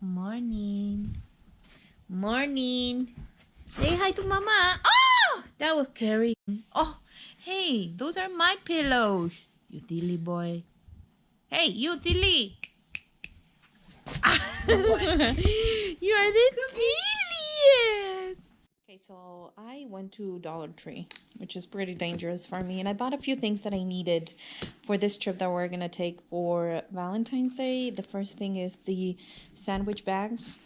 Morning. Morning. Say hi to mama. Oh, that was scary. Oh, hey, those are my pillows. You silly boy. Hey, you silly. You are the silliest. Okay, so I went to Dollar Tree, which is pretty dangerous for me, and I bought a few things that I needed for this trip that we're gonna take for Valentine's Day. The first thing is the sandwich bags.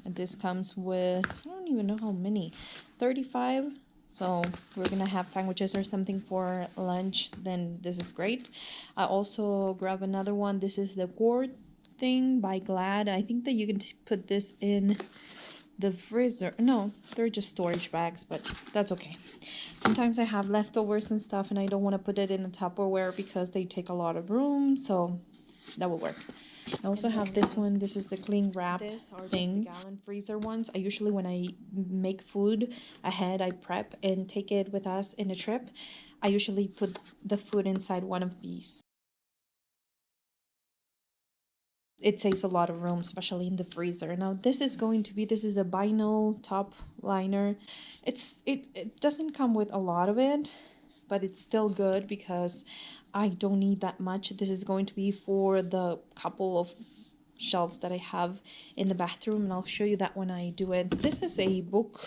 And this comes with, I don't even know how many, 35. So we're gonna have sandwiches or something for lunch, then this is great. I also grab another one. This is the gourd thing by Glad. I think that you can put this in the freezer. No, they're just storage bags, but that's okay. Sometimes I have leftovers and stuff and I don't want to put it in a Tupperware because they take a lot of room, so that will work. I also have this one. This is the cling wrap thing. Just the gallon freezer ones. I usually, when I make food ahead, I prep and take it with us in a trip. I usually put the food inside one of these. It saves a lot of room, especially in the freezer. Now this is a vinyl top liner. It doesn't come with a lot of it, but it's still good because I don't need that much. This is going to be for the couple of shelves that I have in the bathroom, and I'll show you that when I do it. This is a book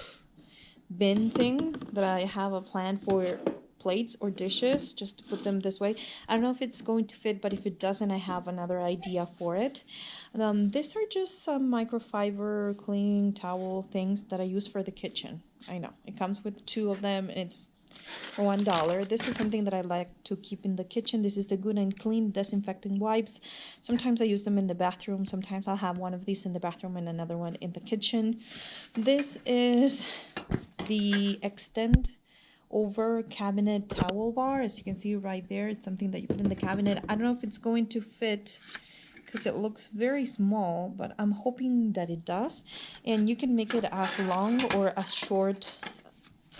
bin thing that I have a plan for plates or dishes, just to put them this way. I don't know if it's going to fit, but if it doesn't, I have another idea for it. These are just some microfiber cleaning towel things that I use for the kitchen. I know it comes with 2 of them and it's for $1. This is something that I like to keep in the kitchen. This is the Good and Clean disinfecting wipes. Sometimes I use them in the bathroom. Sometimes I'll have one of these in the bathroom and another one in the kitchen. This is the Extend Over Cabinet Towel Bar. As you can see right there, it's something that you put in the cabinet. I don't know if it's going to fit because it looks very small, but I'm hoping that it does. And you can make it as long or as short.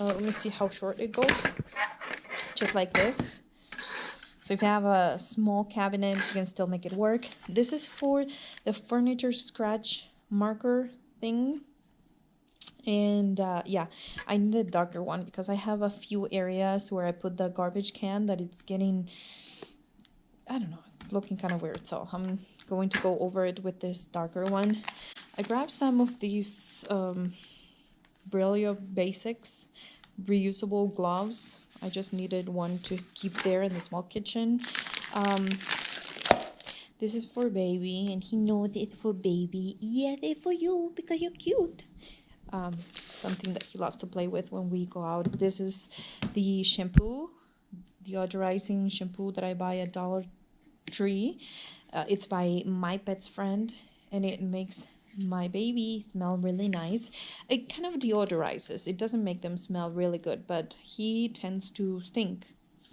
Let me see how short it goes. Just like this. So if you have a small cabinet, you can still make it work. This is for the furniture scratch marker thing. And yeah, I need a darker one because I have a few areas where I put the garbage can that it's getting, I don't know, it's looking kind of weird. So I'm going to go over it with this darker one. I grabbed some of these Brillo Basics reusable gloves. I just needed one to keep there in the small kitchen. This is for baby, and he knows it's for baby. Yeah, it's for you because you're cute. Something that he loves to play with when we go out. This is the shampoo, deodorizing shampoo that I buy at Dollar Tree. It's by My Pet's Friend, and it makes my baby smell really nice. It kind of deodorizes. It doesn't make them smell really good, but he tends to stink.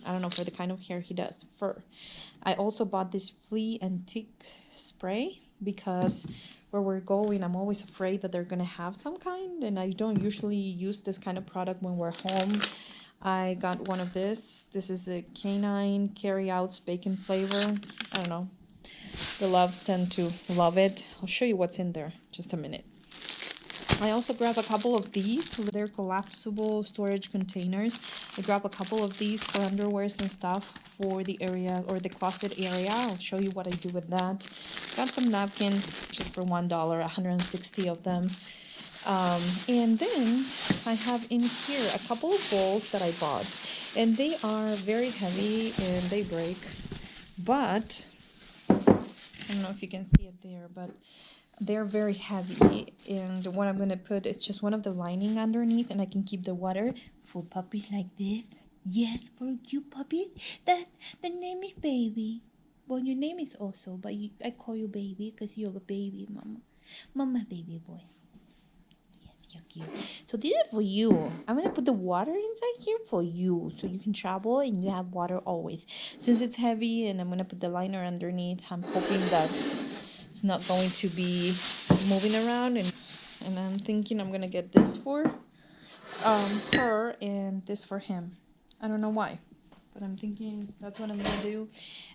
I don't know, for the kind of hair he does, fur. I also bought this Flea antique spray because where we're going, I'm always afraid that they're gonna have some kind, and I don't usually use this kind of product when we're home. I got one of this. This is a canine carry-outs bacon flavor. I don't know. The loves tend to love it. I'll show you what's in there. Just a minute. I also grabbed a couple of these. They're collapsible storage containers. I grabbed a couple of these for underwears and stuff for the area or the closet area. I'll show you what I do with that. Got some napkins just for $1, 160 of them. And then I have in here a couple of bowls that I bought. And they are very heavy and they break. But I don't know if you can see it there, but they're very heavy. And what I'm going to put is just one of the lining underneath, and I can keep the water for puppies like this. Yes, for cute puppies. The name is Baby. Well, your name is also, but I call you Baby because you're a baby, Mama. Mama, baby boy. Yes, you're cute. So this is for you. I'm going to put the water inside here for you so you can travel and you have water always. Since it's heavy and I'm going to put the liner underneath, I'm hoping that it's not going to be moving around. And I'm thinking I'm going to get this for her and this for him. I don't know why, but I'm thinking that's what I'm going to do.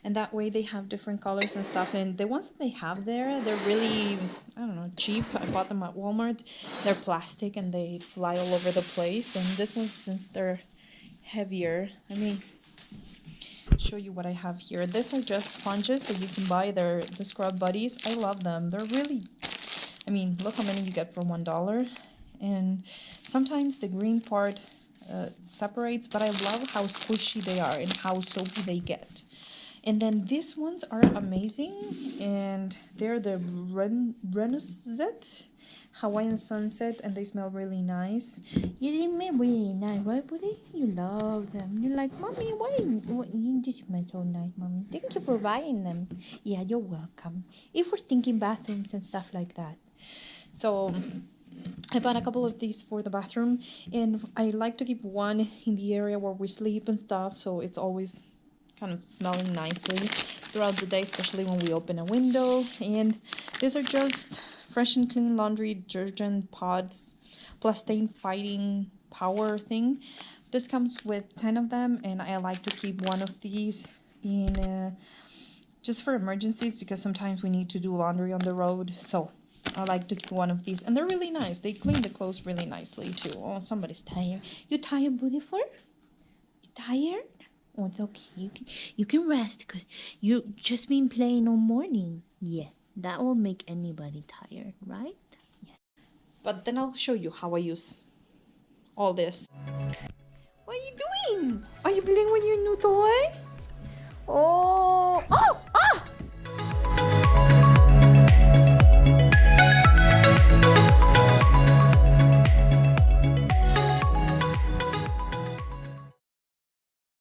And that way they have different colors and stuff. And the ones that they have there, they're really I don't know, cheap. I bought them at Walmart. They're plastic and they fly all over the place. And this one, since they're heavier, let me show you what I have here. These are just sponges that you can buy. They're the Scrub Buddies. I love them. They're really, I mean, look how many you get for $1. And sometimes the green part separates, but I love how squishy they are and how soapy they get. And then these ones are amazing, and they're the Renuzet Hawaiian Sunset, and they smell really nice. You smell really nice, right, Buddy? You love them. You're like, Mommy, why you just smell so nice, Mommy? Thank you for buying them. Yeah, you're welcome. If we're thinking bathrooms and stuff like that. So I bought a couple of these for the bathroom, and I like to keep one in the area where we sleep and stuff, so it's always kind of smelling nicely throughout the day, especially when we open a window. And these are just fresh and clean laundry detergent pods plus stain fighting power thing. This comes with 10 of them, and I like to keep one of these in just for emergencies, because sometimes we need to do laundry on the road. So I like to keep one of these, and they're really nice. They clean the clothes really nicely too. Oh, somebody's tired. You tired, beautiful? You tired? Oh, it's okay. You can rest because you've just been playing all morning. Yeah, that will make anybody tired, right? Yes. But then I'll show you how I use all this. What are you doing? Are you playing with your new toy? Oh,